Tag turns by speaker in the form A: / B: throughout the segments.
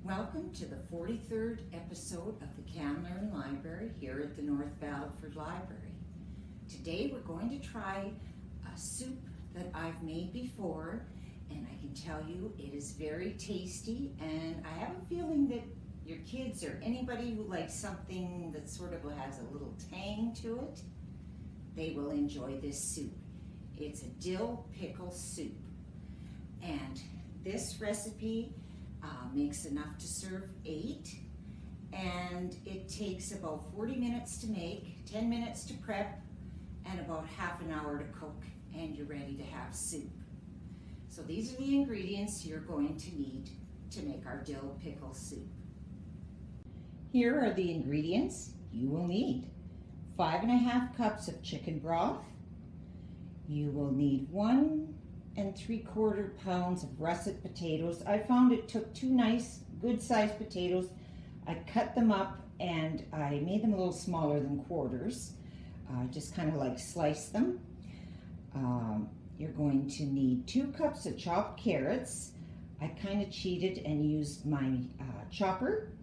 A: Welcome to the 43rd episode of the Can Learn Library here at the North Battleford Library. Today we're going to try a soup that I've made before, and I can tell you it is very tasty, and I have a feeling that your kids or anybody who likes something that sort of has a little tang to it, they will enjoy this soup. It's a dill pickle soup, and this recipe makes enough to serve 8, and it takes about 40 minutes to make, 10 minutes to prep, and about half an hour to cook, and you're ready to have soup. So these are the ingredients you're going to need to make our dill pickle soup. Here are the ingredients you will need. 5½ cups of chicken broth. You will need 1 3/4 pounds of russet potatoes. I found it took 2 nice, good-sized potatoes. I cut them up and I made them a little smaller than quarters. Just kind of like slice them. You're going to need 2 cups of chopped carrots. I kind of cheated and used my chopper.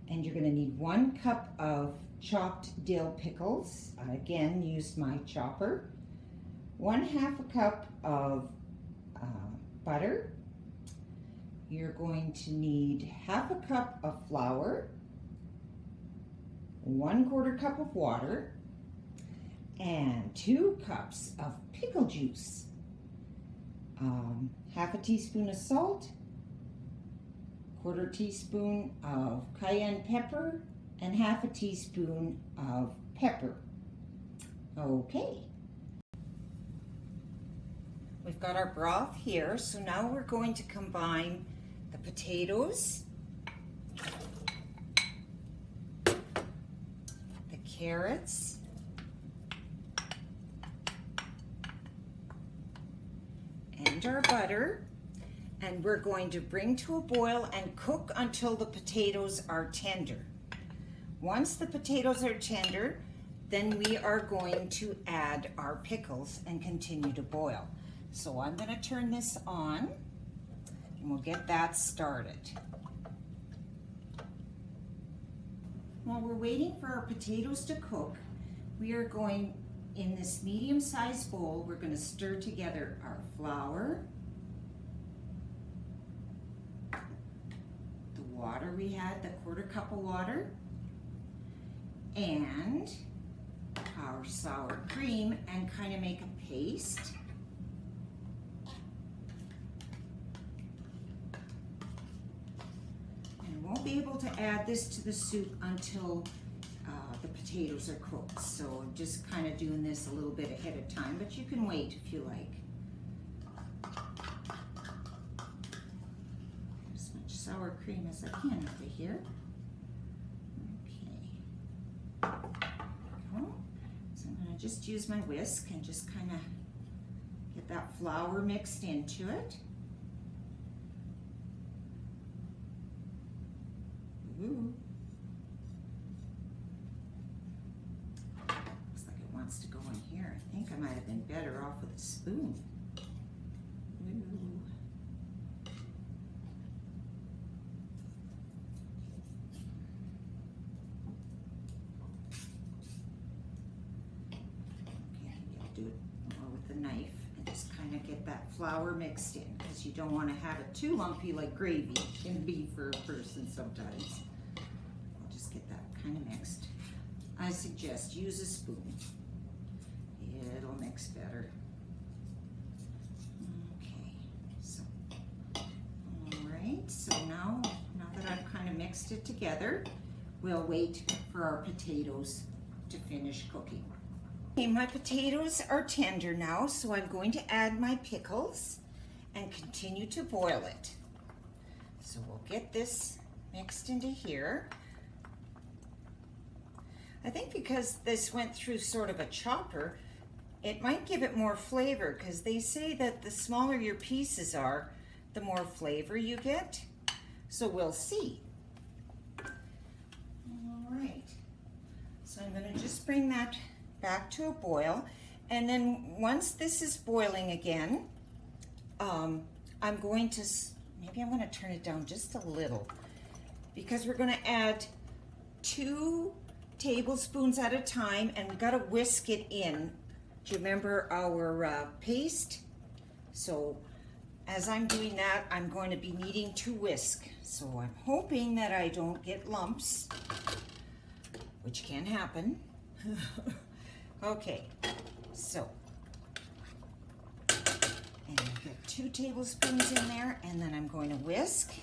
A: And you're going to need 1 cup of chopped dill pickles. I again used my chopper. 1/2 cup of butter. You're going to need 1/2 cup of flour, 1/4 cup of water, and 2 cups of pickle juice. 1/2 teaspoon of salt, 1/4 teaspoon of cayenne pepper, and 1/2 teaspoon of pepper. Okay. We've got our broth here, so now we're going to combine the potatoes, the carrots, and our butter, and we're going to bring to a boil and cook until the potatoes are tender. Once the potatoes are tender, then we are going to add our pickles and continue to boil. So I'm going to turn this on and we'll get that started. While we're waiting for our potatoes to cook, we are going, in this medium-sized bowl, we're going to stir together our flour, the water we had, the 1/4 cup of water, and our sour cream, and kind of make a paste. Won't be able to add this to the soup until the potatoes are cooked. So I'm just kind of doing this a little bit ahead of time, but you can wait if you like. As much sour cream as I can over here. Okay. There we go. So I'm going to just use my whisk and just kind of get that flour mixed into it. Ooh. Looks like it wants to go in here. I think I might have been better off with a spoon. Ooh. Okay, I'll do it more with the knife and just kind of get that flour mixed in, because you don't want to have it too lumpy like gravy can be for a person sometimes. Get that kind of mixed. I suggest use a spoon. It'll mix better. Okay, so all right, so now that I've kind of mixed it together, we'll wait for our potatoes to finish cooking. Okay, my potatoes are tender now, so I'm going to add my pickles and continue to boil it. So we'll get this mixed into here. I think because this went through sort of a chopper, it might give it more flavor, because they say that the smaller your pieces are, the more flavor you get. So we'll see. All right. So I'm going to just bring that back to a boil. And then once this is boiling again, I'm going to, maybe I'm going to turn it down just a little, because we're going to add 2 tablespoons at a time, and we got to whisk it in. Do you remember our paste? So as I'm doing that, I'm going to be needing to whisk. So I'm hoping that I don't get lumps, which can happen. Okay, so, and I've got 2 tablespoons in there, and then I'm going to whisk.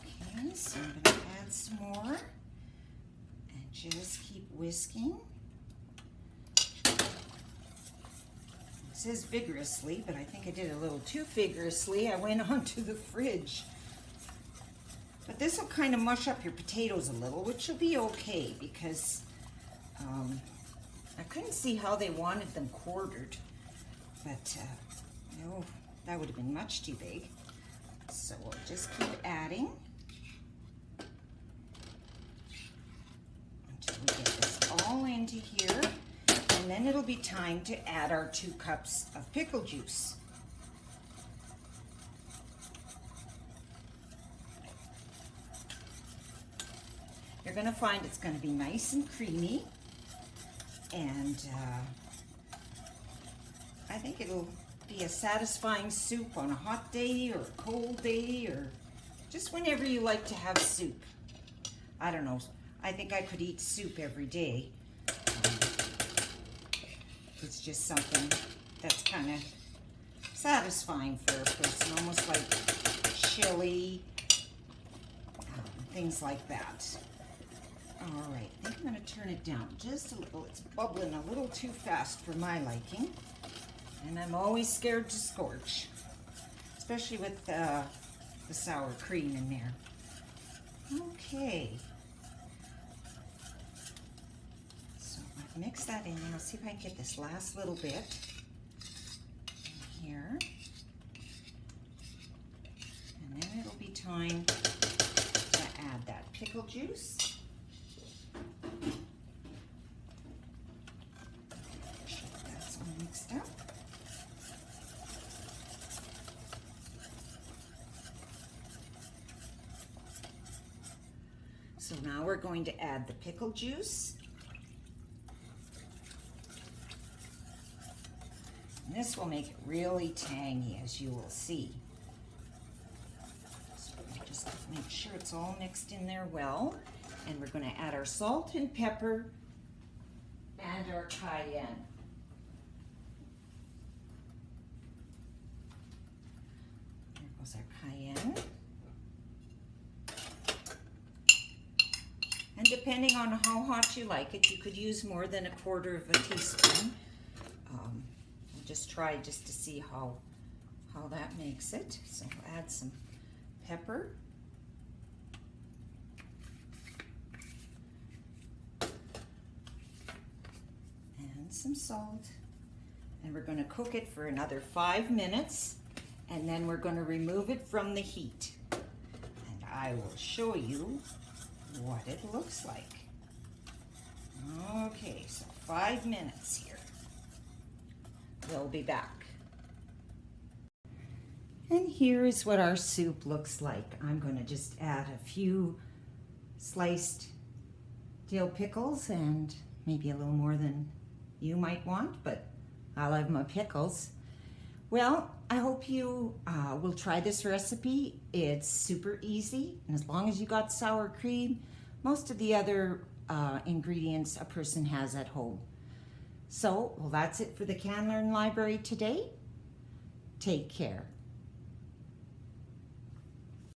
A: Okay, so I'm going to add some more, and just keep whisking. It says vigorously, but I think I did a little too vigorously. I went onto the fridge. But this will kind of mush up your potatoes a little, which will be okay, because I couldn't see how they wanted them quartered. But no, that would have been much too big. So we'll just keep adding until we get this all into here. And then it'll be time to add our 2 cups of pickle juice. You're going to find it's going to be nice and creamy, and I think it'll be a satisfying soup on a hot day or a cold day, or just whenever you like to have soup. I don't know. I think I could eat soup every day. It's just something that's kind of satisfying for a person, almost like chili, things like that. All right, I think I'm going to turn it down just a little. It's bubbling a little too fast for my liking, and I'm always scared to scorch, especially with the sour cream in there. Okay. Mix that in, and I'll see if I can get this last little bit in here. And then it'll be time to add that pickle juice. That's all mixed up. So now we're going to add the pickle juice. This will make it really tangy, as you will see. So just make sure it's all mixed in there well. And we're going to add our salt and pepper and our cayenne. There goes our cayenne. And depending on how hot you like it, you could use more than 1/4 of a teaspoon. Just try just to see how that makes it. So add some pepper. And some salt. And we're going to cook it for another 5 minutes, and then we're going to remove it from the heat. And I will show you what it looks like. Okay, so 5 minutes here. We'll be back. And here is what our soup looks like. I'm going to just add a few sliced dill pickles, and maybe a little more than you might want, but I love my pickles. Well, I hope you will try this recipe. It's super easy, and as long as you got sour cream, most of the other ingredients a person has at home. So, well, that's it for the Can Learn Library today. Take care.